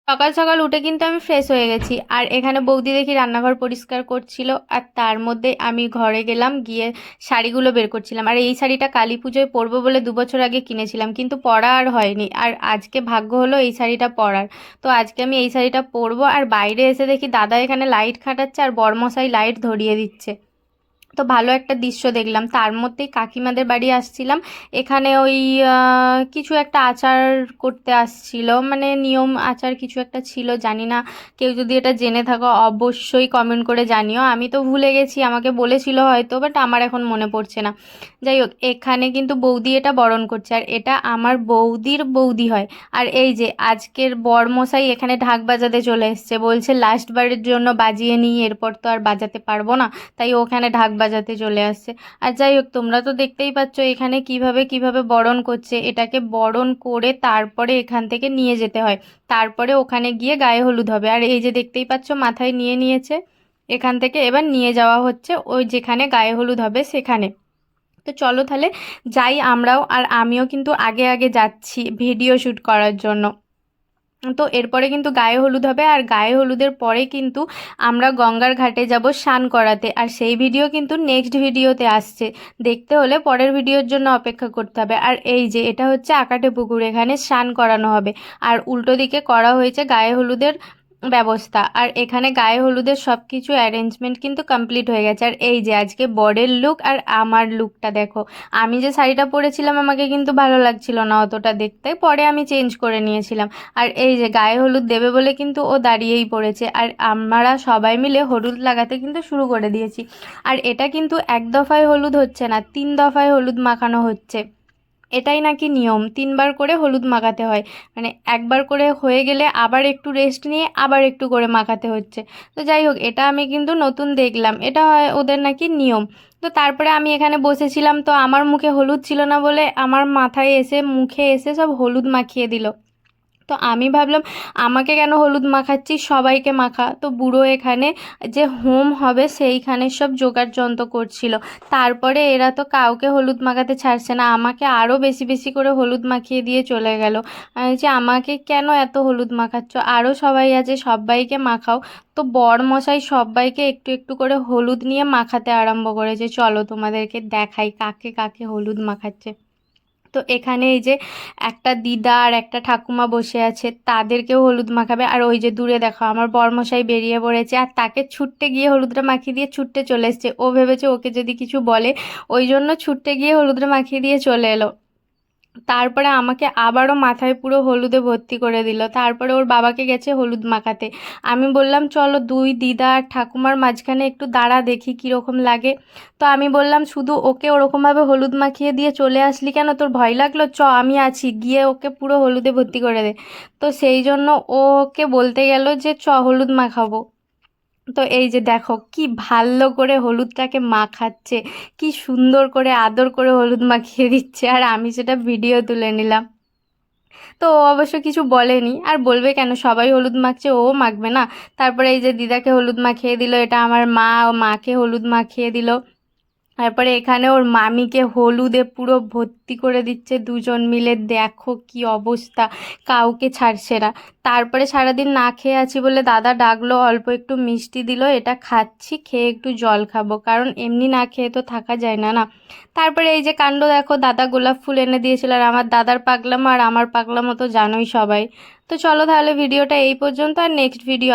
সকাল সকাল উঠে কিন্তু আমি ফ্রেশ হয়ে গেছি, আর এখানে বৌদি দেখি রান্নাঘর পরিষ্কার করছিল, আর তার মধ্যে আমি ঘরে গেলাম, গিয়ে শাড়িগুলো বের করছিলাম। আর এই শাড়িটা কালী পুজোয় পরবো বলে 2 বছর আগে কিনেছিলাম, কিন্তু পরা আর হয়নি। আর আজকে ভাগ্য হলো এই শাড়িটা পরার। তো আজকে আমি এই শাড়িটা পরবো। আর বাইরে এসে দেখি দাদা এখানে লাইট খাটাচ্ছে আর বরমশাই লাইট ধরিয়ে দিচ্ছে। তো ভালো একটা দৃশ্য দেখলাম। তার মধ্যেই কাকিমাদের বাড়ি আসছিলাম। এখানে ওই কিছু একটা আচার করতে আসছিল, মানে নিয়ম আচার কিছু একটা ছিল, জানি না। কেউ যদি এটা জেনে থাকো অবশ্যই কমেন্ট করে জানিও। আমি তো ভুলে গেছি, আমাকে বলেছিল হয়তো, বাট আমার এখন মনে পড়ছে না। যাই হোক, এখানে কিন্তু বৌদি এটা বরণ করছে, আর এটা আমার বৌদির বৌদি হয়। আর এই যে আজকের বরমশাই এখানে ঢাক বাজাতে চলে এসছে, বলছে লাস্ট বারের জন্য বাজিয়ে নিই, এরপর তো আর বাজাতে পারবো না। তাই ওখানে ঢাক বাজাতে চলে আসছে। আর যাই হোক, তোমরা তো দেখতেই পাচ্ছ এখানে কিভাবে কিভাবে বরণ করছে। এটাকে বরণ করে তারপরে এখান থেকে নিয়ে যেতে হয়, তারপরে ওখানে গিয়ে গায়ে হলুদ হবে। আর এই যে দেখতেই পাচ্ছ মাথায় নিয়ে নিয়েছে, এখান থেকে এবার নিয়ে যাওয়া হচ্ছে ওই যেখানে গায়ে হলুদ হবে সেখানে। তো চলো তাহলে যাই আমরাও। আর আমিও কিন্তু আগে আগে যাচ্ছি ভিডিও শ্যুট করার জন্য। তো এরপরে কিন্তু গায়ে হলুদ হবে, আর গায়ে হলুদের পরে কিন্তু আমরা গঙ্গার ঘাটে যাব স্নান করাতে। আর সেই ভিডিও কিন্তু নেক্সট ভিডিওতে আসছে, দেখতে হলে পরের ভিডিওর জন্য অপেক্ষা করতে হবে। আর এই যে এটা হচ্ছে আকাটে পুকুর, এখানে স্নান করানো হবে। আর উল্টো দিকে করা হয়েছে গায়ে হলুদের ব্যবস্থা। আর এখানে গায়ে হলুদের সব কিছু অ্যারেঞ্জমেন্ট কিন্তু কমপ্লিট হয়ে গেছে। আর এই যে আজকে বরের লুক আর আমার লুকটা দেখো। আমি যে শাড়িটা পরেছিলাম আমাকে কিন্তু ভালো লাগছিল না অতটা দেখতে, পরে আমি চেঞ্জ করে নিয়েছিলাম। আর এই যে গায়ে হলুদ দেবে বলে কিন্তু ও দাঁড়িয়েই পড়েছে, আর আমরা সবাই মিলে হলুদ লাগাতে কিন্তু শুরু করে দিয়েছি। আর এটা কিন্তু 1 দফায় হলুদ হচ্ছে না, 3 দফায় হলুদ মাখানো হচ্ছে। এটাই নাকি নিয়ম, 3বার করে হলুদ মাখাতে হয়। মানে একবার করে হয়ে গেলে আবার একটু রেস্ট নিয়ে আবার একটু করে মাখাতে হচ্ছে। তো যাই হোক, এটা আমি কিন্তু নতুন দেখলাম, এটা হয় ওদের নাকি নিয়ম। তো তারপরে আমি এখানে বসেছিলাম, তো আমার মুখে হলুদ ছিল না বলে আমার মাথায় এসে মুখে এসে সব হলুদ মাখিয়ে দিল। তো আমি ভাবলাম আমাকে কেন হলুদ মাখাচ্ছিস, সবাইকে মাখা। তো বুড়ো এখানে যে হোম হবে সেইখানে সব জোগাড় যন্ত্র করছিল। তারপরে এরা তো কাউকে হলুদ মাখাতে ছাড়ছে না, আমাকে আরও বেশি বেশি করে হলুদ মাখিয়ে দিয়ে চলে গেল। আমি বলছি আমাকে কেন এত হলুদ মাখাচ্ছ, আরও সবাই আছে সবাইকে মাখাও। তো বর মশাই সবাইকে একটু একটু করে হলুদ নিয়ে মাখাতে আরম্ভ করেছে। চলো তোমাদেরকে দেখাই কাকে কাকে হলুদ মাখাচ্ছে। তো এখানে এই যে একটা দিদা আর একটা ঠাকুমা বসে আছে, তাদেরকেও হলুদ মাখাবে। আর ওই যে দূরে দেখো আমার বরমশাই বেরিয়ে পড়েছে, আর তাকে ছুটতে গিয়ে হলুদটা মাখিয়ে দিয়ে ছুটতে চলে এসছে। ও ভেবেছে ওকে যদি কিছু বলে, ওই জন্য ছুটতে গিয়ে হলুদটা মাখিয়ে দিয়ে চলে এলো। তারপরে আমাকে আবারও মাথায় পুরো হলুদে ভর্তি করে দিল। তারপরে ওর বাবাকে গেছে হলুদ মাখাতে। আমি বললাম চলো দুই দিদা আর ঠাকুমার মাঝখানে একটু দাঁড়া দেখি কীরকম লাগে। তো আমি বললাম শুধু ওকে ওরকমভাবে হলুদ মাখিয়ে দিয়ে চলে আসলি কেন, তোর ভয় লাগলো? আমি আছি, গিয়ে ওকে পুরো হলুদে ভর্তি করে দে। তো সেই জন্য ও ওকে বলতে গেল যে হলুদ মাখাবো। তো এই যে দেখো কি ভালো করে হলুদটাকে মাখাচ্ছে, কি সুন্দর করে আদর করে হলুদ মাখিয়ে দিচ্ছে, আর আমি সেটা ভিডিও তুলে নিলাম। তো ও অবশ্য কিছু বলেনি, আর বলবে কেন, সবাই হলুদ মাখছে ও মাখবে না। তারপরে এই যে দিদাকে হলুদ মাখিয়ে দিল, এটা আমার মা, ও মাকে হলুদ মাখিয়ে দিল। তারপরে এখানে ওর মামিকে হলুদে পুরো ভর্তি করে দিচ্ছে দুজন মিলে, দেখো কি অবস্থা, কাউকে ছাড়ছে না। তারপরে সারাদিন না খেয়ে আছি বলে দাদা ডাকলো, অল্প একটু মিষ্টি দিল, এটা খাচ্ছি, খেয়ে একটু জল খাবো, কারণ এমনি না খেয়ে তো থাকা যায় না না। তারপরে এই যে কাণ্ড দেখো, দাদা গোলাপ ফুল এনে দিয়েছিল, আর আমার দাদার পাগলামো আর আমার পাগলামো তো জানোই সবাই। তো চলো তাহলে ভিডিওটা এই পর্যন্ত, আর নেক্সট ভিডিও